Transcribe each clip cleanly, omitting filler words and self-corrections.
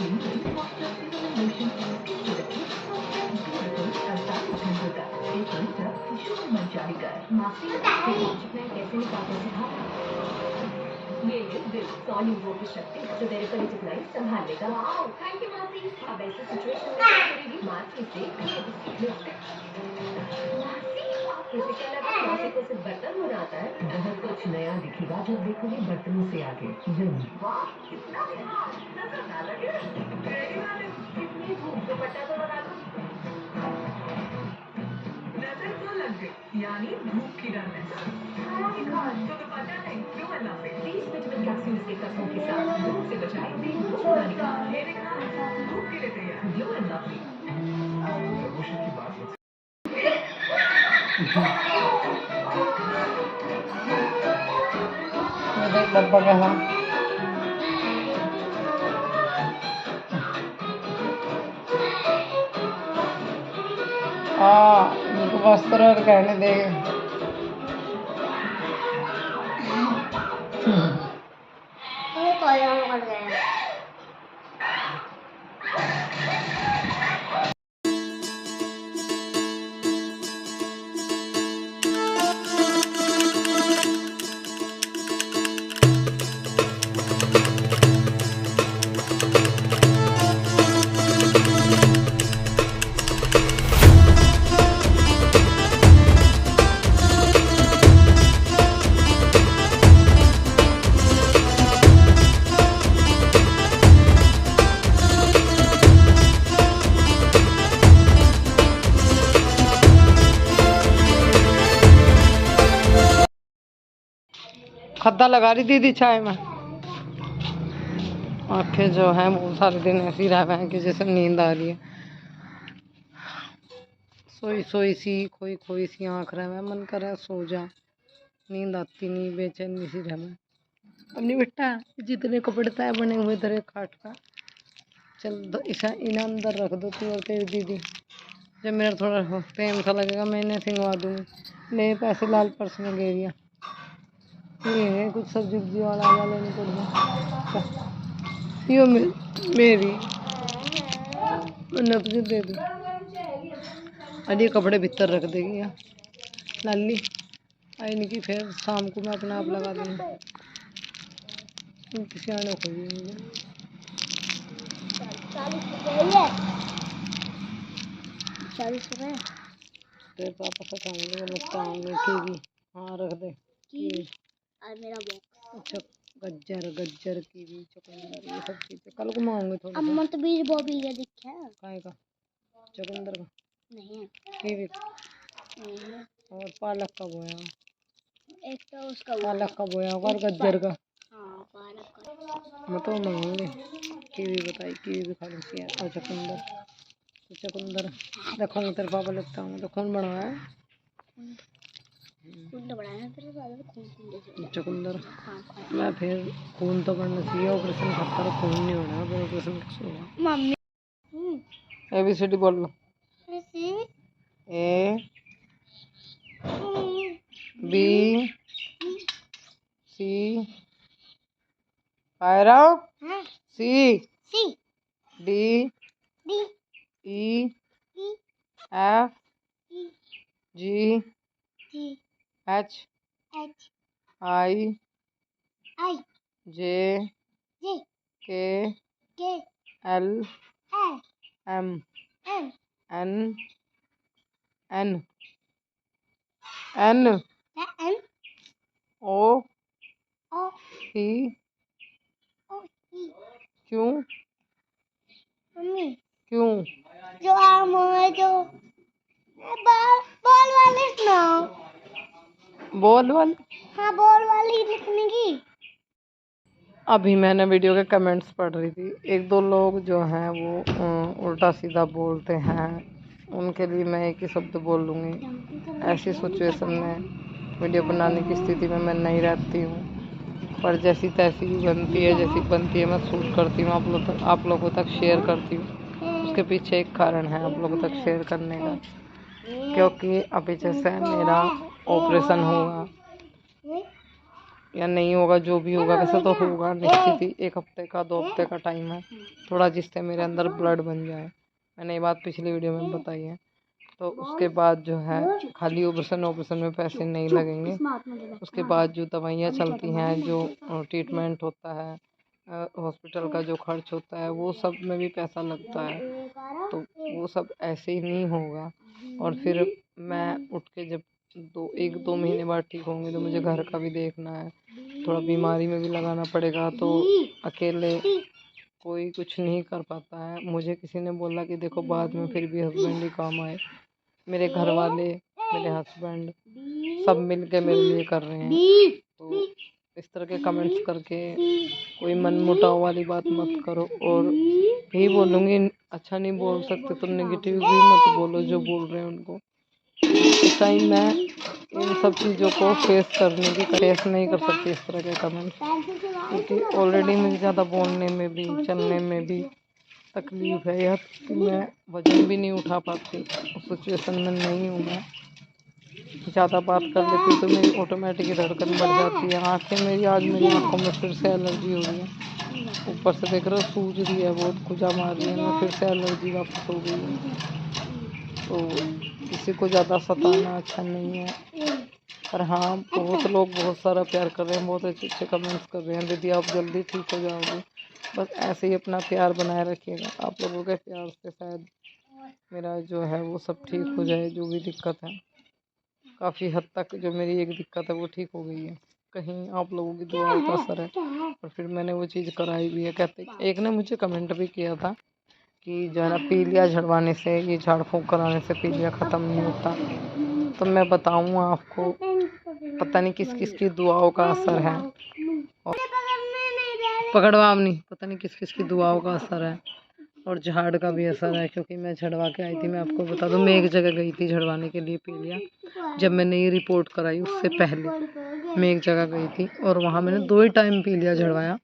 ये दिल 100 नींबुओं की शक्ति जो तेरे पॉलिटिक लाइफ संभाल लेगा। वाओ, थैंक यू मासी। अब ऐसी सिचुएशन में क्या करेगी? मासी से किसी के लगा मासी को सिर्फ बर्तन होना आता है। बहुत कुछ नया दिखेगा जब देखोगे बर्तनों से आगे जरूर। वाह, कितना नजर ना लगे। कितनी धूप, दुपट्टा तो लगा लो। नजर तो लग गई, यानी धूप की डरनेस। तो दुपट्टा नहीं, क्यों है 20 विटामिन कैप्सूल्स के कस्मों के साथ धूप से बचाए बिन धूप बनाने का। ये देखा, धूप के लिए तैयार। Glow and lovely. प्रमोशन की बात मत। डब्बा का है। इनको वस्त्र और गहने देंगे। खद्दा लगा रही दीदी चाय में। आंखें जो है वो सारे दिन ऐसी रह गए हैं कि जैसे नींद आ रही है। सोई सोई सी खोई खोई सी आँख रह मैं, मन कर रहा सो जा, नींद आती नहीं, बेचैनी सी रह मैं। अपनी बेटा जितने कपड़े तय बने हुए तेरे खाट का, चल इसे इन्हें अंदर रख दो तू और तेरी दीदी। जब मेरा थोड़ा टाइम सा लगेगा मैं इन्हें सिंगवा दूँगी। ले पैसे लाल पर्स में गे दिया। ये कुछ सब्जी वाला लेने पड़ गया। यो मेरी मैं तुझे दे दूँ। अरे कपड़े भीतर रख देगी यार लाली। आई नहीं कि फिर शाम को मैं अपना आप लगा दूँगी। किसी आने को मुझे 40 रुपये तेरे पापा से खाएंगे लगता है कीवी। हाँ रख दे कीवी और मेरा बॉक्स। अच्छा गज्जर गज्जर कीवी चुकंदर ये सब चीज़ें कल को मांगूंगे थोड़ा। अम्मा तो बीज बॉबी का दिखा है। काय का? चुकंदर का नहीं, कीवी नहीं, और पालक का बोया। एक तो उसका पालक का बोया और गज्जर का। हाँ पालक का। मैं तो मांगूंगी कीवी। बताई कीवी भी खा लेती है और चुकंदर। तो चुकंदर देखो तेरे पापा लगता हूँ तो खून बढ़ा है। खून तो बढ़ाया तेरे पापा चुकंदर। मैं फिर खून तो बढ़ना चाहिए। ऑपरेशन करता रहा खून नहीं होना फिर ऑपरेशन कैसे होगा। मम्मी ABCD बोल लो। A B C पायरा C D E F G H I J K L M N O P Q क्यों जो आम है जो बॉल वाली सुनाओ। बॉल वाली? हाँ बॉल वाली लिखने की। अभी मैंने वीडियो के कमेंट्स पढ़ रही थी। एक दो लोग जो हैं वो उल्टा सीधा बोलते हैं, उनके लिए मैं एक ही शब्द बोल लूँगी। ऐसी सिचुएशन में वीडियो बनाने की स्थिति में मैं नहीं रहती हूँ, पर जैसी तैसी बनती है, जैसी बनती है मैं शूट करती हूँ, आप लोगों तक शेयर करती हूँ। उसके पीछे एक कारण है आप लोगों तक शेयर करने का, क्योंकि अभी जैसे मेरा ऑपरेशन हुआ या नहीं होगा, जो भी होगा वैसे तो होगा निश्चित ही। 1 हफ्ते का 2 हफ्ते का टाइम है, थोड़ा जिससे मेरे अंदर ब्लड बन जाए। मैंने ये बात पिछली वीडियो में बताई है। तो उसके बाद जो है खाली ऑपरेशन में पैसे नहीं लगेंगे। उसके बाद जो दवाइयाँ चलती हैं, जो ट्रीटमेंट होता है, हॉस्पिटल का जो खर्च होता है, वो सब में भी पैसा लगता है। तो वो सब ऐसे ही नहीं होगा। और फिर मैं उठ के जब 1-2 महीने बाद ठीक होंगी तो मुझे घर का भी देखना है, थोड़ा बीमारी में भी लगाना पड़ेगा। तो अकेले कोई कुछ नहीं कर पाता है। मुझे किसी ने बोला कि देखो बाद में फिर भी हस्बैंड ही काम आए। मेरे घर वाले, मेरे हस्बैंड सब मिल के मेरे लिए कर रहे हैं। तो इस तरह के कमेंट्स करके कोई मनमुटाव वाली बात मत करो। और यही बोलूँगी, अच्छा नहीं बोल सकते तो नेगेटिव भी मत बोलो जो बोल रहे हैं उनको। इस टाइम मैं इन सब चीज़ों को फेस नहीं कर सकती इस तरह के कमेंट्स, क्योंकि ऑलरेडी मुझे ज़्यादा बोलने में भी चलने में भी तकलीफ है। यह कि मैं वजन भी नहीं उठा पाती, उस सिचुएशन में नहीं हूँ मैं। ज़्यादा बात कर लेती तो मेरी ऑटोमेटिक धड़कन बढ़ जाती है। मेरी आँखों में फिर से एलर्जी हो रही है। ऊपर से देख रहे हो सूज रही है, बहुत खुजा मार रही है, मैं फिर से एलर्जी वापस हो गई है। तो किसी को ज़्यादा सताना अच्छा नहीं है। पर हाँ, बहुत लोग बहुत सारा प्यार कर रहे हैं, बहुत अच्छे अच्छे कमेंट्स कर रहे हैं, दीदी आप जल्दी ठीक हो जाओगे। बस ऐसे ही अपना प्यार बनाए रखिएगा। आप लोगों के प्यार से शायद मेरा जो है वो सब ठीक हो जाए, जो भी दिक्कत है। काफ़ी हद तक जो मेरी एक दिक्कत है वो ठीक हो गई है, कहीं आप लोगों की दुआओं का असर है। और फिर मैंने वो चीज़ कराई भी है। कहते एक ने मुझे कमेंट भी किया था कि जो है ना पीलिया झड़वाने से, ये झाड़ फूँक कराने से पीलिया ख़त्म नहीं होता। तो मैं बताऊँ आपको, पता नहीं किस किस की दुआओं का असर है। और पकड़वाम नहीं, पता नहीं किस किस की दुआओं का असर है और झाड़ का भी असर है। क्योंकि मैं झड़वा के आई थी, मैं आपको बता दूं, मैं एक जगह गई थी झड़वाने के लिए पीलिया। जब मैंने ये रिपोर्ट कराई उससे पहले मैं एक जगह गई थी और वहाँ मैंने 2 ही टाइम पीलिया झड़वाया।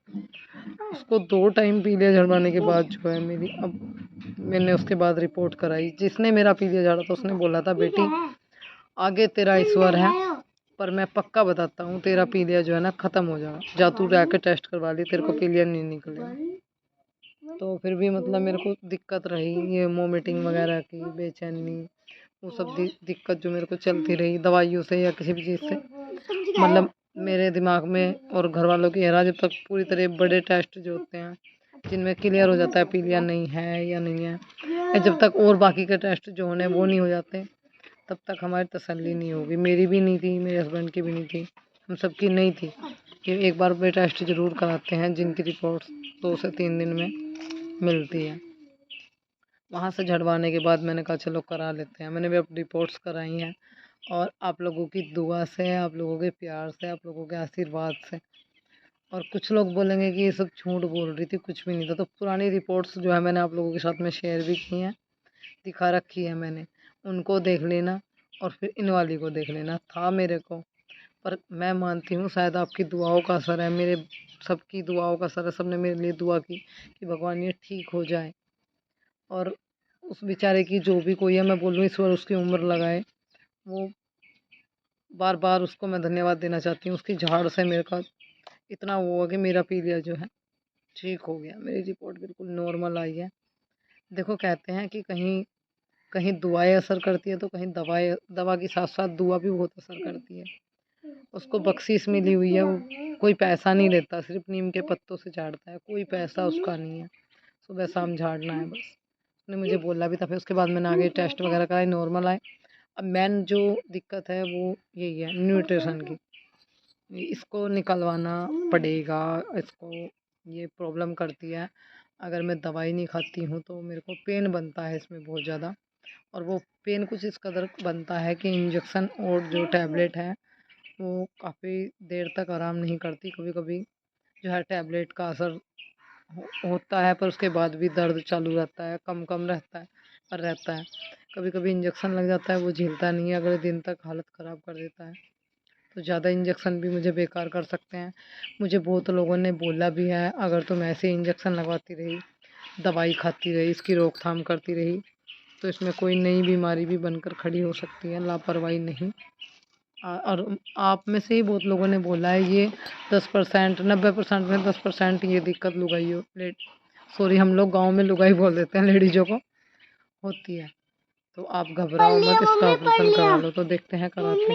उसको 2 टाइम पीलिया झड़वाने के बाद जो है मेरी, अब मैंने उसके बाद रिपोर्ट कराई। जिसने मेरा पीलिया झाड़ा था उसने बोला था बेटी आगे तेरा ईश्वर है, पर मैं पक्का बताता हूँ तेरा पीलिया जो है ना ख़त्म हो जाएगा। जा तू जाके टेस्ट करवा ली, तेरे को पीलिया नहीं निकलेगा। तो फिर भी मतलब मेरे को दिक्कत रही, ये वोमिटिंग वगैरह की, बेचैनी, वो सब दिक्कत जो मेरे को चलती रही दवाइयों से या किसी भी चीज़ से। मतलब मेरे दिमाग में और घर वालों की हैरा, जब तक पूरी तरह बड़े टेस्ट जो होते हैं जिनमें क्लियर हो जाता है पीलिया नहीं है या नहीं है, या जब तक और बाकी के टेस्ट जो होने वो नहीं हो जाते, तब तक हमारी तसल्ली नहीं होगी। मेरी भी नहीं थी, मेरे हस्बैंड की भी नहीं थी, हम सबकी नहीं थी कि एक बार वे टेस्ट ज़रूर कराते हैं जिनकी रिपोर्ट 2 से 3 दिन में मिलती है। वहाँ से झड़वाने के बाद मैंने कहा चलो करा लेते हैं। मैंने भी अपनी रिपोर्ट्स कराई हैं और आप लोगों की दुआ से, आप लोगों के प्यार से, आप लोगों के आशीर्वाद से। और कुछ लोग बोलेंगे कि ये सब झूठ बोल रही थी, कुछ भी नहीं था। तो पुरानी रिपोर्ट्स जो है मैंने आप लोगों के साथ में शेयर भी की हैं, दिखा रखी है मैंने, उनको देख लेना और फिर इन वाली को देख लेना। था मेरे को, पर मैं मानती हूँ शायद आपकी दुआओं का असर है, मेरे सबकी दुआओं का असर है। सबने मेरे लिए दुआ की कि भगवान ये ठीक हो जाए। और उस बेचारे की जो भी कोई है, मैं बोलूँ ईश्वर उसकी उम्र लगाए। वो बार बार उसको मैं धन्यवाद देना चाहती हूँ। उसकी झाड़ से मेरे का इतना वो हुआ कि मेरा पीलिया जो है ठीक हो गया, मेरी रिपोर्ट बिल्कुल नॉर्मल आई है। देखो कहते हैं कि कहीं कहीं दुआएं असर करती है तो कहीं दवा के साथ साथ दुआ भी बहुत असर करती है। उसको बख्शीश मिली हुई है, वो कोई पैसा नहीं लेता, सिर्फ नीम के पत्तों से झाड़ता है, कोई पैसा उसका नहीं है, सुबह शाम झाड़ना है बस। उसने मुझे बोला भी था। फिर उसके बाद मैंने आगे टेस्ट वगैरह कराए, नॉर्मल आए। अब मेन जो दिक्कत है वो यही है, न्यूट्रिशन की। इसको निकलवाना पड़ेगा, इसको ये प्रॉब्लम करती है। अगर मैं दवाई नहीं खाती हूँ तो मेरे को पेन बनता है इसमें बहुत ज़्यादा। और वो पेन कुछ इस कदर बनता है कि इंजेक्शन और जो टैबलेट है वो काफ़ी देर तक आराम नहीं करती। कभी कभी जो है टैबलेट का असर होता है, पर उसके बाद भी दर्द चालू रहता है, कम कम रहता है पर रहता है। कभी कभी इंजेक्शन लग जाता है, वो झेलता नहीं है, अगले दिन तक हालत ख़राब कर देता है। तो ज़्यादा इंजेक्शन भी मुझे बेकार कर सकते हैं। मुझे बहुत लोगों ने बोला भी है अगर तुम ऐसे इंजेक्शन लगवाती रही, दवाई खाती रही, इसकी रोकथाम करती रही, तो इसमें कोई नई बीमारी भी बनकर खड़ी हो सकती है, लापरवाही नहीं। और आप में से ही बहुत लोगों ने बोला है ये 10%, 90% में 10% ये दिक्कत लुगाइयों सॉरी हम लोग गांव में लुगाई बोल देते हैं, लेडीजों को होती है। तो आप घबराओ मत, इसका ऑपरेशन करा लो। तो देखते हैं कराते हैं।